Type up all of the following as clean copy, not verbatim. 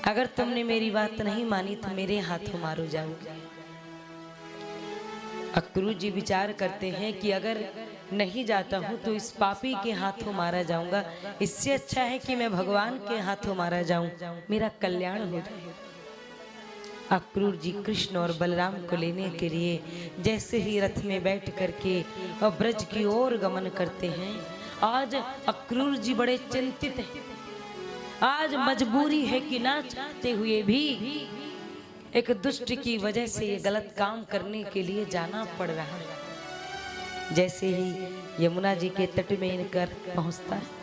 अगर तुमने मेरी बात नहीं मानी तो मेरे हाथों मारो जाओगे। अक्रूर जी विचार करते हैं कि अगर नहीं जाता हूं तो इस पापी के हाथों मारा जाऊंगा, इससे अच्छा है कि मैं भगवान के हाथों मारा जाऊं, मेरा कल्याण हो जाए। अक्रूर जी कृष्ण और बलराम को लेने के लिए जैसे ही रथ में बैठ करके और ब्रज की ओर गमन करते हैं, आज अक्रूर जी बड़े चिंतित हैं। आज मजबूरी है कि ना चाहते हुए भी एक दुष्ट की वजह से ये गलत काम करने के लिए जाना पड़ रहा है। जैसे ही यमुना जी के तट में इनकर पहुंचता है,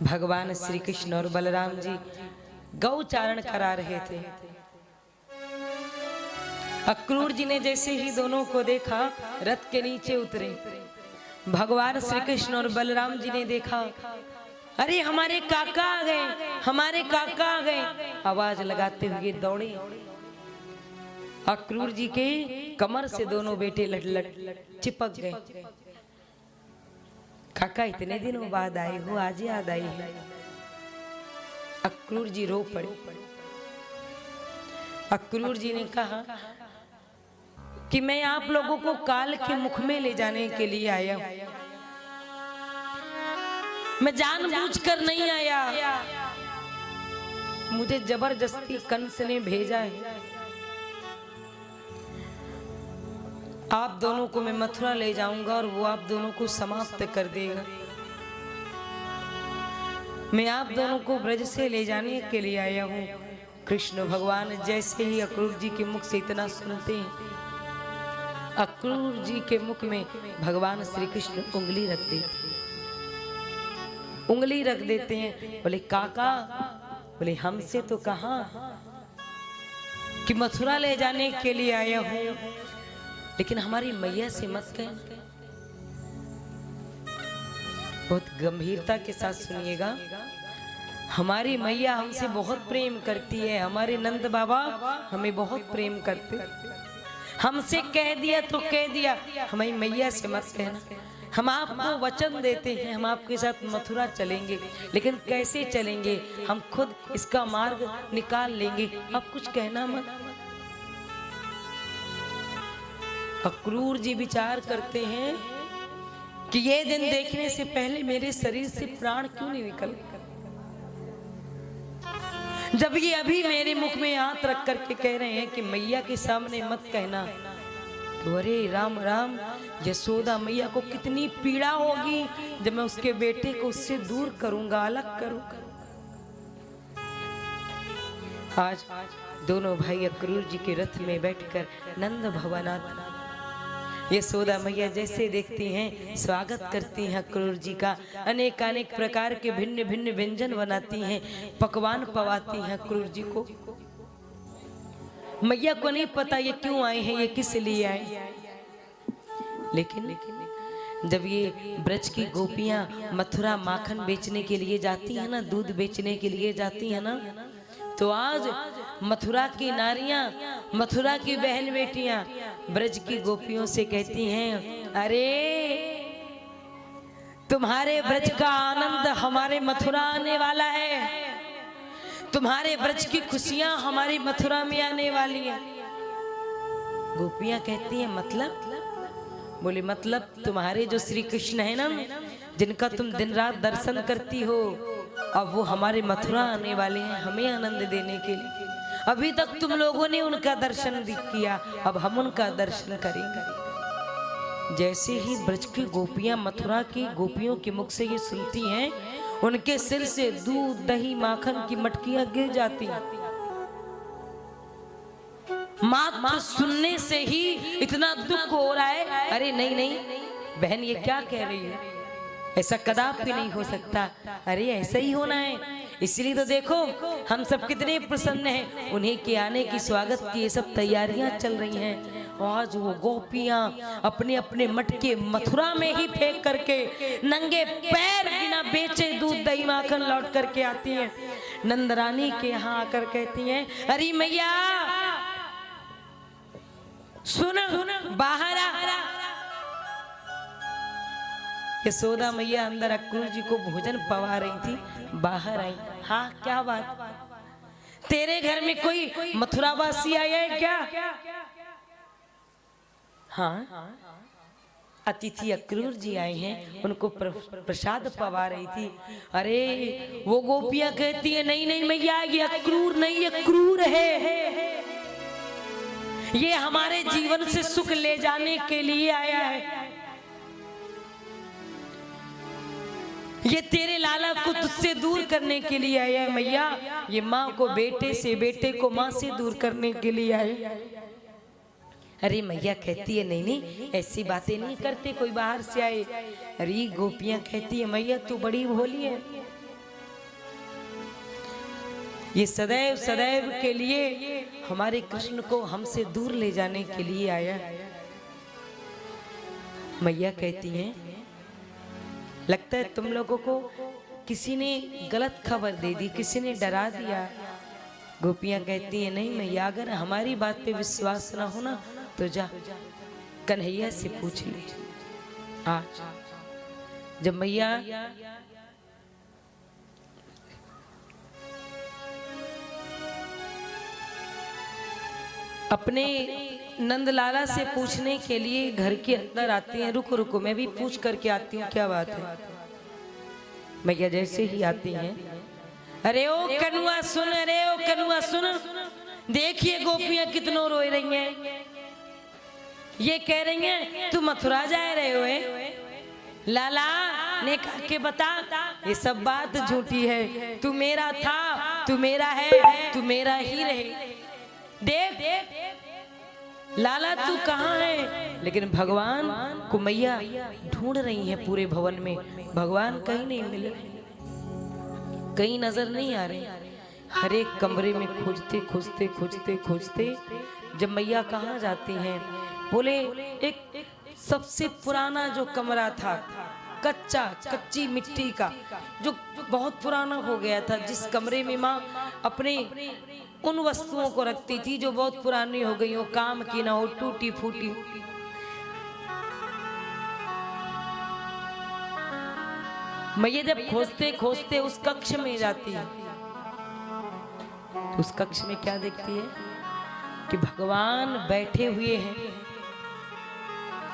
भगवान श्री कृष्ण और बलराम जी गौचारण करा रहे थे। अक्रूर जी ने जैसे ही दोनों को देखा, रथ के नीचे उतरे। भगवान श्री कृष्ण और बलराम जी ने देखा, अरे हमारे काका आ गए, हमारे काका आ गए, आवाज लगाते हुए दौड़े। अक्रूर जी के कमर से दोनों बेटे लट लट चिपक गए। काका इतने दिनों बाद आए हो, आज याद आई है। अक्रूर जी रो पड़े। अक्रूर जी ने कहा कि मैं आप लोगों को काल के मुख में ले जाने के लिए आया हूं, मैं जानबूझकर नहीं आया, मुझे जबरदस्ती कंस ने भेजा है। आप दोनों को मैं मथुरा ले जाऊंगा और वो आप दोनों को समाप्त कर देगा। मैं आप दोनों को ब्रज से ले जाने के लिए आया हूं। कृष्ण भगवान जैसे ही अक्रूर जी के मुख से इतना सुनते हैं, अक्रूर जी के मुख में भगवान श्री कृष्ण उंगली रख देते, उंगली रख देते हैं। बोले काका, बोले हमसे तो कहा कि मथुरा ले जाने के लिए आया हूं, लेकिन हमारी मैया से मत कह। बहुत गंभीरता के साथ सुनिएगा। हमारी मैया हमसे बहुत प्रेम करती है, हमारे नंद बाबा हमें बहुत प्रेम करते। हमसे कह दिया तो कह दिया, हमारी मैया से मत कहना। हम आपको वचन देते हैं, हम आपके साथ मथुरा चलेंगे, लेकिन कैसे चलेंगे, हम खुद इसका मार्ग निकाल लेंगे, आप कुछ कहना मत। अक्रूर जी विचार करते हैं कि ये दिन देखने से पहले मेरे शरीर से प्राण क्यों नहीं निकल, जब ये अभी मेरे मुख में हाथ रख करके कह रहे हैं कि मैया के सामने मत कहना, तो अरे राम राम, यशोदा मैया को कितनी पीड़ा होगी जब मैं उसके बेटे को उससे दूर करूंगा, अलग करूंगा। आज दोनों भाई अक्रूर जी के रथ में बैठकर नंद भवन आते। यशोदा मैया जैसे देखती हैं, स्वागत करती हैं अक्रूर जी का, अनेक अनेक प्रकार के भिन्न भिन्न व्यंजन बनाती हैं, पकवान पवाती हैं अक्रूर जी को। मैया को नहीं पता ये क्यों आए हैं, ये किस लिए आए। लेकिन जब ये ब्रज की गोपियां मथुरा माखन बेचने के लिए जाती है ना, दूध बेचने के लिए जाती है ना, तो आज मथुरा की नारियां, मथुरा की बहन बेटियां ब्रज की गोपियों से कहती हैं, अरे तुम्हारे ब्रज का आनंद हमारे मथुरा आने वाला है, तुम्हारे ब्रज की खुशियां हमारी मथुरा में आने वाली है। गोपियां कहती हैं मतलब? बोले मतलब तुम्हारे जो श्री कृष्ण है ना, जिनका तुम दिन रात दर्शन करती हो, अब वो हमारे मथुरा आने वाले हैं हमें आनंद देने के लिए। अभी तक तुम लोगों ने उनका दर्शन किया, अब हम उनका दर्शन करेंगे। जैसे ही ब्रज की गोपियां मथुरा की गोपियों के मुख से ये सुनती हैं, उनके सिर से दूध दही माखन की मटकियां गिर जाती हैं। मात्र सुनने से ही इतना दुख हो रहा है। अरे नहीं नहीं बहन, ये क्या कह रही है, ऐसा कदापि नहीं हो सकता। अरे ऐसा ही होना है, इसलिए तो देखो हम सब कितने प्रसन्न हैं, उन्हीं के आने की स्वागत की ये सब तैयारियां चल रही हैं। आज वो गोपियां अपने अपने मटके मथुरा में ही फेंक करके नंगे पैर बिना बेचे दूध दही माखन लौट करके आती हैं। नंद रानी के यहाँ आकर कहती हैं, अरे मैया सुन, बाहर आ। यशोदा मैया अंदर अक्रूर जी को भोजन पवा रही थी, बाहर आई। हाँ क्या बात, तेरे घर में कोई मथुरावासी आया है क्या? हाँ अतिथि अक्रूर जी आए हैं, उनको प्रसाद पवा रही थी। अरे वो गोपियां कहती है नहीं नहीं मैया, ये अक्रूर नहीं, ये क्रूर है, ये हमारे जीवन से सुख ले जाने के लिए आया है, ये तेरे लाला को तुझसे दूर करने के लिए आया है मैया, ये माँ को बेटे से, बेटे को माँ से दूर करने के लिए आया। अरे मैया कहती है नहीं नहीं ऐसी बातें नहीं करते कोई बाहर से आए। अरे गोपियां कहती है मैया तू बड़ी भोली है, ये सदैव सदैव के लिए हमारे कृष्ण को हमसे दूर ले जाने के लिए आया। मैया कहती हैं लगता है तुम लोगों को किसी ने गलत खबर दे दी, किसी ने डरा दिया। गोपियां कहती हैं नहीं मैया, अगर हमारी बात पे विश्वास ना हो ना तो जा कन्हैया से पूछ ले। आज जब मैया अपने नंदलाला से पूछने के लिए घर के अंदर आती हैं, रुको रुको मैं भी पूछ करके आती हूँ क्या बात है। मैया जैसे ही आती हैं, अरे ओ कनुआ सुन, अरे ओ कनुआ सुन, देखिए गोपियां कितनों रोए रही हैं, ये कह रही हैं तू मथुरा जा रहे हो, लाला ने कहा के बता ये सब बात झूठी है, तू मेरा था, तू मेरा है, तू मेरा ही रहे, देख लाला तू कहाँ है। लेकिन भगवान को मैया ढूंढ रही है पूरे भवन में, भगवान कहीं नहीं मिले, कहीं नजर नहीं आ रहे। हर एक कमरे में खोजते खोजते खोजते खोजते जब मैया कहाँ जाती हैं, बोले एक सबसे पुराना जो कमरा था, कच्ची मिट्टी का, जो बहुत पुराना हो गया था, जिस कमरे में माँ अपने उन वस्तुओं को रखती थी जो बहुत पुरानी हो गई हो, काम की ना हो, टूटी फूटी। मैया जब खोजते खोजते उस कक्ष में जाती है, उस कक्ष में क्या देखती है कि भगवान बैठे हुए हैं,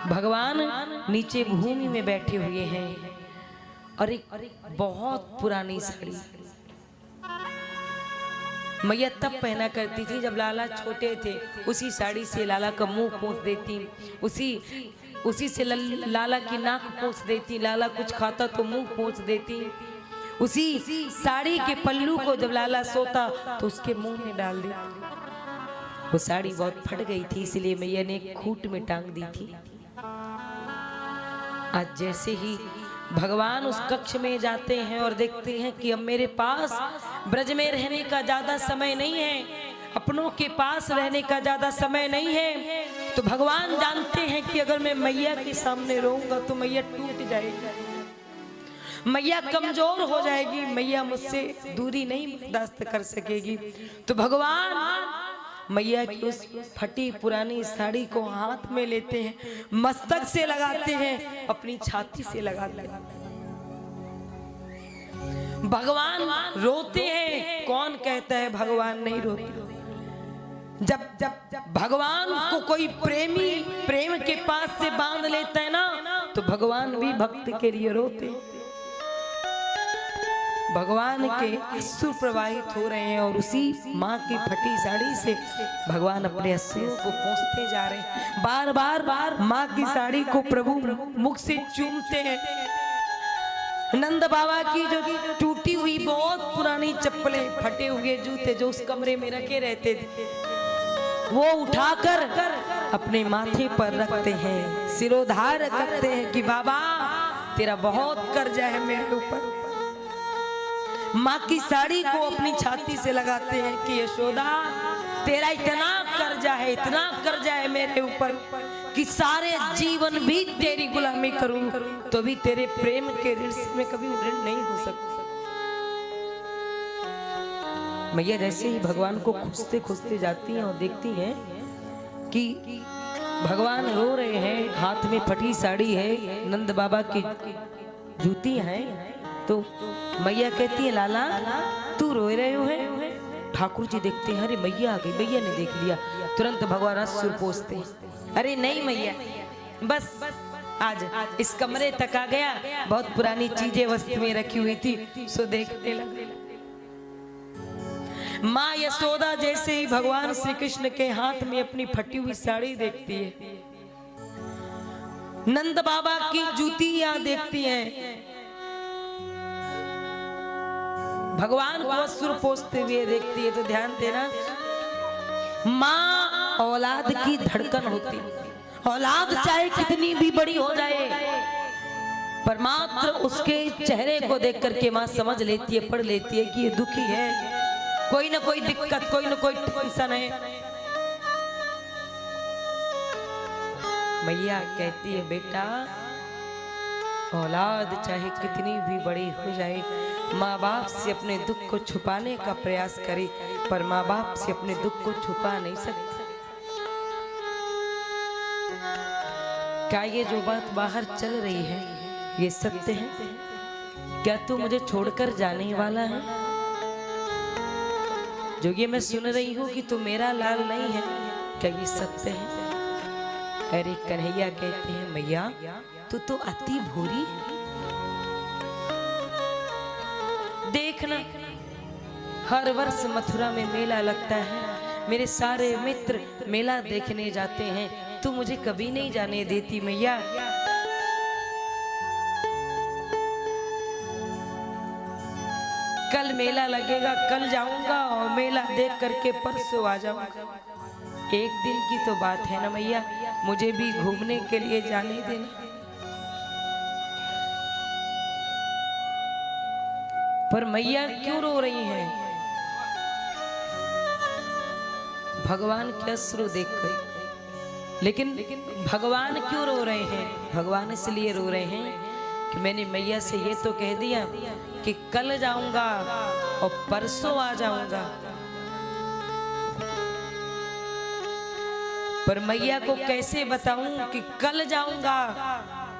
भगवान नीचे भूमि में बैठे हुए हैं और एक बहुत पुरानी साड़ी मैया तब पहना करती थी जब लाला छोटे थे। उसी साड़ी से लाला का मुंह पोंछ देती, उसी से लाला की नाक पोंछ देती, लाला कुछ खाता तो मुंह पोंछ देती, उसी साड़ी के पल्लू को जब लाला सोता तो उसके मुंह में डाल देती। वो साड़ी बहुत फट गई थी, इसलिए मैया ने खूंट में टांग दी थी। आज जैसे ही भगवान उस कक्ष में जाते हैं और देखते हैं कि अब मेरे पास ब्रज में रहने का ज्यादा समय नहीं है, अपनों के पास रहने का ज्यादा समय नहीं है, तो भगवान जानते हैं कि अगर मैं मैया के सामने रहूंगा तो मैया टूट जाएगी, मैया कमजोर हो जाएगी, मैया मुझसे दूरी नहीं बर्दाश्त कर सकेगी। तो भगवान मैया की उस फटी पुरानी साड़ी को हाथ में लेते हैं, मस्तक से लगाते हैं, अपनी छाती से लगाते हैं। भगवान रोते हैं, कौन कहता है भगवान नहीं रोते। जब भगवान को कोई प्रेमी प्रेम के पास से बांध लेता है ना, तो भगवान भी भक्त के लिए रोते हैं। भगवान के अश्रु प्रवाहित हो रहे हैं और उसी माँ की फटी साड़ी से भगवान अपने अश्रुओं को पोंछते जा रहे हैं। बार बार माँ की साड़ी को प्रभु मुख से चूमते हैं। नंद बाबा की जो टूटी हुई बहुत पुरानी चप्पलें, फटे हुए जूते जो उस कमरे में रखे रहते थे, वो उठाकर अपने माथे पर रखते हैं, सिरोधार करते हैं कि बाबा तेरा बहुत कर्जा है मेरे ऊपर। माँ की साड़ी को अपनी छाती से लगाते हैं कि यशोदा तेरा इतना कर्जा है, इतना कर्जा है मेरे ऊपर कि सारे जीवन भी तेरी गुलामी करूं तो भी तेरे प्रेम के ऋण से मैं कभी ऋण नहीं हो सकती। मैया जैसे ही भगवान को खोजते खोजते जाती हैं और देखती हैं कि भगवान रो रहे हैं, हाथ में फटी साड़ी है, नंद बाबा की जूती है। तो मैया कहती है लाला तू रो रहे हो है? ठाकुर जी देखते हैं, अरे मैया आ गई, मैया ने देख लिया, तुरंत भगवान अश्रु पोंछते, अरे नहीं मैया, बस आज इस कमरे तक आ गया, बहुत पुरानी चीजें वस्तु में रखी हुई थी सो देखने लगे। माँ यशोदा जैसे ही भगवान श्री कृष्ण के हाथ में अपनी फटी हुई साड़ी देखती है, नंद बाबा की जूती यहाँ देखती है, भगवान को अश्रु पोंछते हुए देखती है, तो ध्यान देना माँ औलाद की धड़कन होती, औलाद चाहे कितनी भी बड़ी हो जाए पर मात्र उसके चेहरे को देख करके माँ समझ लेती है, पढ़ लेती है कि ये दुखी है, कोई ना कोई दिक्कत, कोई ना कोई टेंशन है। मैया कहती है बेटा औलाद चाहे कितनी भी बड़ी हो जाए, माँ बाप से अपने दुख को छुपाने का प्रयास करे पर माँ बाप से अपने दुख को छुपा नहीं सकती। क्या ये जो बात बाहर चल रही है ये सत्य है? क्या तू मुझे छोड़कर जाने वाला है? जो ये मैं सुन रही हूँ कि तू मेरा लाल नहीं है, क्या ये सत्य है? अरे कन्हैया कहते हैं मैया तू तो अति भूरी, देखना हर वर्ष मथुरा में मेला लगता है, मेरे सारे मित्र मेला देखने जाते हैं, तू मुझे कभी नहीं जाने देती मैया। कल मेला लगेगा, कल जाऊंगा और मेला देख करके परसों आ जाऊंगा। एक दिन की तो बात है ना मैया, मुझे भी घूमने के लिए जाने देना। पर मैया क्यों रो रही हैं? भगवान के अश्रु देखकर। लेकिन भगवान क्यों रो रहे हैं? भगवान इसलिए रो रहे हैं कि मैंने मैया से ये तो कह दिया कि कल जाऊंगा और परसों आ जाऊंगा, पर मैया को कैसे बताऊं कि कल जाऊंगा,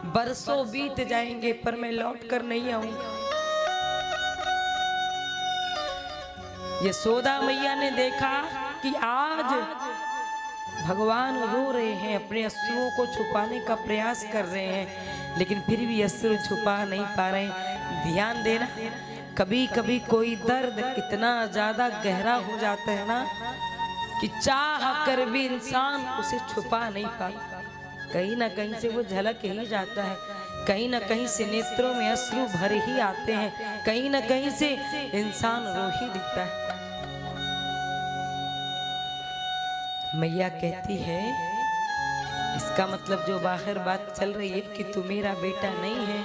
बरसों बीत जाएंगे पर मैं लौट कर नहीं आऊंगा। यशोदा मैया ने देखा कि आज भगवान रो रहे हैं, अपने अश्रुओं को छुपाने का प्रयास कर रहे हैं, लेकिन फिर भी अश्रु छुपा नहीं पा रहे हैं। ध्यान देना, कभी कभी कोई दर्द इतना ज्यादा गहरा हो जाता है ना कि चाह कर भी इंसान उसे छुपा नहीं पाता, कहीं ना कहीं से वो झलक ही जाता है, कहीं ना कहीं से नेत्रों में अश्रु भर ही आते हैं, कहीं ना कहीं से इंसान रो ही देता है। मैया कहती है इसका मतलब जो बाहर बात चल रही है कि तू मेरा बेटा नहीं है,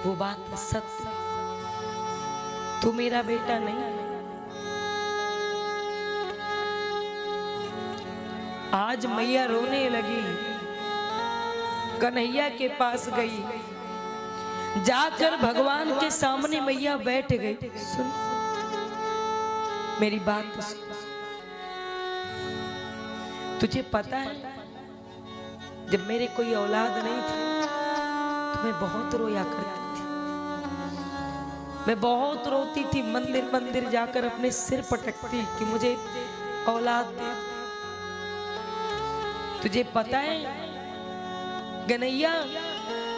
वो बात सत्य, तू मेरा बेटा नहीं है। आज मैया रोने लगी, कन्हैया के पास गई, जाकर भगवान के सामने मैया बैठ गई। सुन मेरी बात तो सुन, तुझे पता है जब मेरे कोई औलाद नहीं थी तो मैं बहुत रोया करती थी, मैं बहुत रोती थी, मंदिर मंदिर जाकर अपने सिर पटकती कि मुझे औलाद दे। तुझे पता है कन्हैया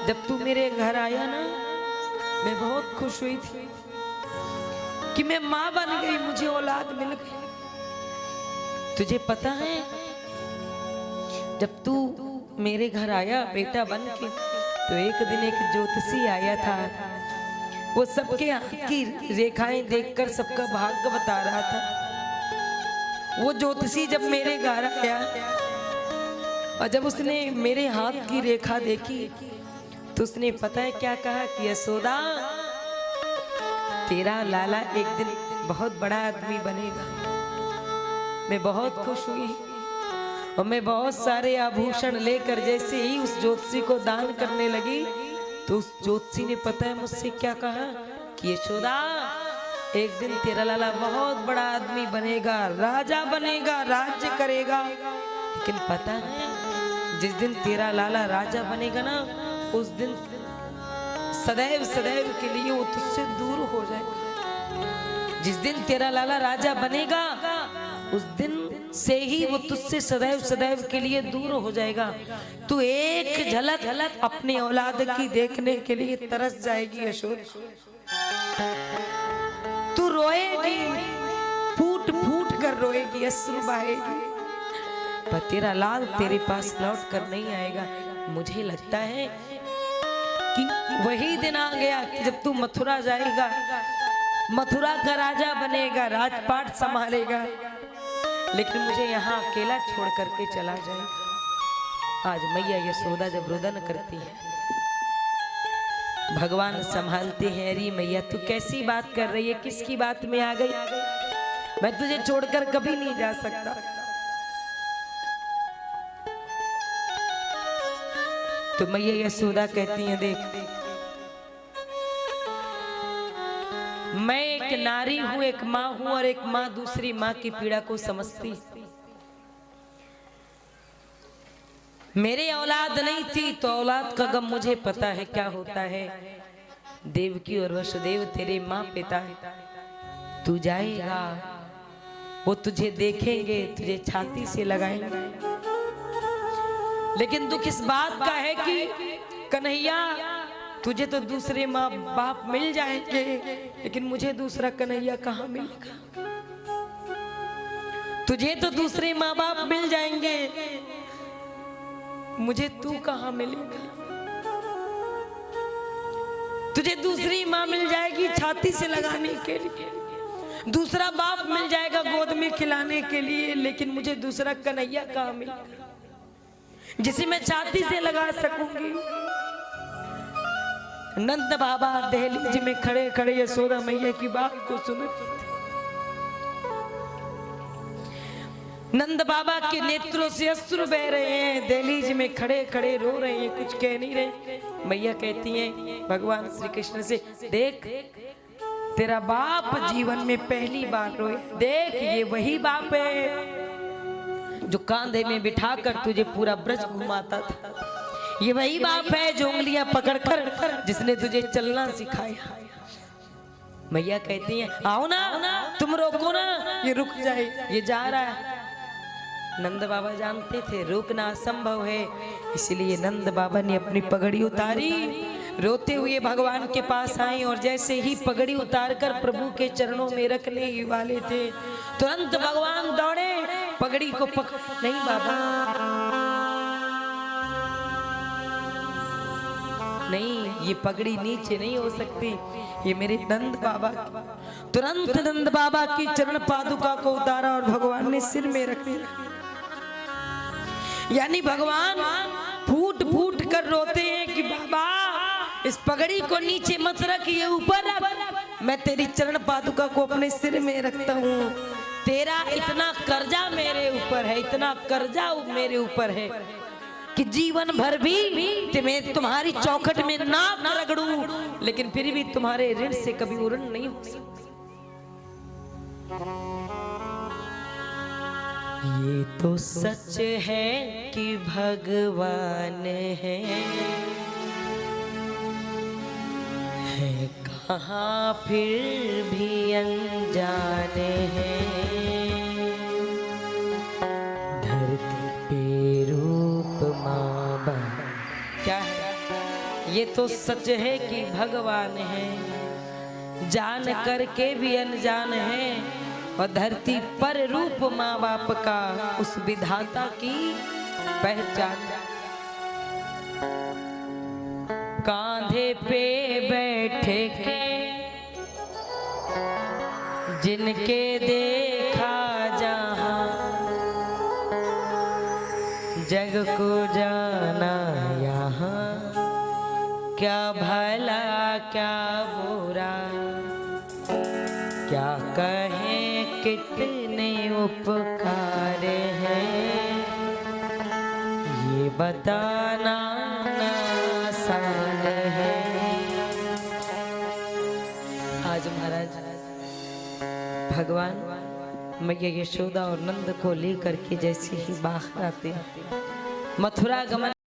जब तू मेरे घर आया ना मैं बहुत खुश हुई थी कि मैं माँ बन गई, मुझे औलाद मिल गई। तुझे पता है जब तू मेरे घर आया बेटा बन के तो एक दिन एक ज्योतिषी आया था, वो सबके हाथ की रेखाएं देखकर सबका भाग्य बता रहा था। वो ज्योतिषी जब मेरे घर आया और जब उसने मेरे हाथ की रेखा देखी तो उसने पता है क्या कहा कि यशोदा तेरा लाला एक दिन बहुत बड़ा आदमी बनेगा। मैं बहुत खुश हुई और मैं बहुत सारे आभूषण लेकर जैसे ही उस ज्योतिषी को दान करने लगी तो उस ज्योतिषी ने पता है मुझसे क्या कहा कि यशोदा एक दिन तेरा लाला बहुत बड़ा आदमी बनेगा, राजा बनेगा, राज्य करेगा। लेकिन पता है जिस दिन तेरा लाला राजा बनेगा ना, उस दिन सदैव सदैव के लिए वो तुझसे दूर हो जाएगा। जिस दिन तेरा लाला राजा बनेगा, उस दिन से ही वो तुझसे सदैव सदैव के लिए दूर हो जाएगा। तू एक झलक अपनी औलाद की देखने के लिए तरस जाएगी यशोदा। तू रोएगी, फूट फूट कर रोएगी, अश्रु बहाएगी, पर तेरा लाल तेरे पास लौट कर नहीं आएगा। मुझे लगता है कि वही दिन आ गया कि जब तू मथुरा जाएगा, मथुरा का राजा बनेगा, राजपाट संभालेगा, लेकिन मुझे यहाँ अकेला छोड़ करके चला जाएगा। आज मैया यशोदा जब रुदन करती है, भगवान संभालते हैं। अरे मैया तू कैसी बात कर रही है, किसकी बात में आ गई? मैं तुझे छोड़कर कभी नहीं जा सकता। तो मैया यशोदा कहती है, देख मैं एक नारी हूं, एक माँ हूं, और एक माँ दूसरी माँ की पीड़ा को समझती। मेरे औलाद नहीं थी तो औलाद का गम मुझे पता है क्या होता है। देवकी और वसुदेव तेरे माँ पिता है। तू जाएगा, वो तुझे देखेंगे, तुझे छाती से लगाएंगे, लेकिन दुख इस बात का है कि कन्हैया तुझे तो दूसरे माँ बाप मिल जाएंगे, लेकिन मुझे दूसरा कन्हैया कहाँ मिलेगा? तुझे तो दूसरे माँ बाप मिल जाएंगे, मुझे तू कहाँ मिलेगा? तुझे दूसरी माँ मिल जाएगी छाती से लगाने के लिए, दूसरा बाप मिल जाएगा गोद में खिलाने के लिए, लेकिन मुझे दूसरा कन्हैया कहाँ मिलेगा जिसे मैं छाती से लगा सकूंगी। नंद बाबा दहलीज में खड़े खड़े यशोदा मैया की बात को सुन। नंद बाबा के नेत्रों से अश्रु बह रहे हैं, दहलीज में खड़े खड़े रो रहे हैं, कुछ कह नहीं रहे। मैया कहती हैं भगवान श्री कृष्ण से, देख तेरा बाप जीवन में पहली बार रोए। देख ये वही बाप है जो कांधे में बिठाकर तुझे पूरा ब्रज घुमाता था। ये वही बाप है जो उंगलियां पकड़कर जिसने तुझे चलना सिखाया। मैया कहती है आओ ना, तुम रोको ना, ये रुक जाए, ये जा रहा है। नंद बाबा जानते थे रोकना असंभव है, इसलिए नंद बाबा ने अपनी पगड़ी उतारी, रोते हुए भगवान के पास आए, और जैसे ही पगड़ी उतारकर प्रभु के चरणों में रखने ही वाले थे, तुरंत भगवान दौड़े पगड़ी को पकड़। नहीं बाबा नहीं, ये पगड़ी नीचे नहीं हो सकती, ये मेरे नंद बाबा। तुरंत नंद बाबा की चरण पादुका को उतारा और भगवान ने सिर में रख दिया। यानी भगवान फूट फूट कर रोते हैं कि बाबा इस पगड़ी को नीचे मत रख, ये ऊपर रख, मैं तेरी चरण पादुका को अपने सिर में रखता हूँ। तेरा इतना कर्जा मेरे ऊपर है, इतना कर्जा मेरे ऊपर है कि जीवन भर भी मैं तुम्हारी चौखट में नाक रगड़ूं, लेकिन फिर भी तुम्हारे ऋण से कभी उरण नहीं हो सकता। ये तो सच है कि भगवान है कहाँ फिर भी अनजान है, धरती पे रूप माँ बाप। क्या है? ये तो सच है कि भगवान है, जान करके भी अनजान है, और धरती पर रूप माँ बाप का उस विधाता की पहचान। कांधे पे बैठे के जिनके देखा जहां, जग को जाना यहाँ, क्या भला क्या बुरा, क्या कहें कितने उपकार हैं, ये बताना आसान है। आज महाराज भगवान मैया यशोदा और नंद को लेकर के जैसे ही बाहर आते हैं, मथुरा गमन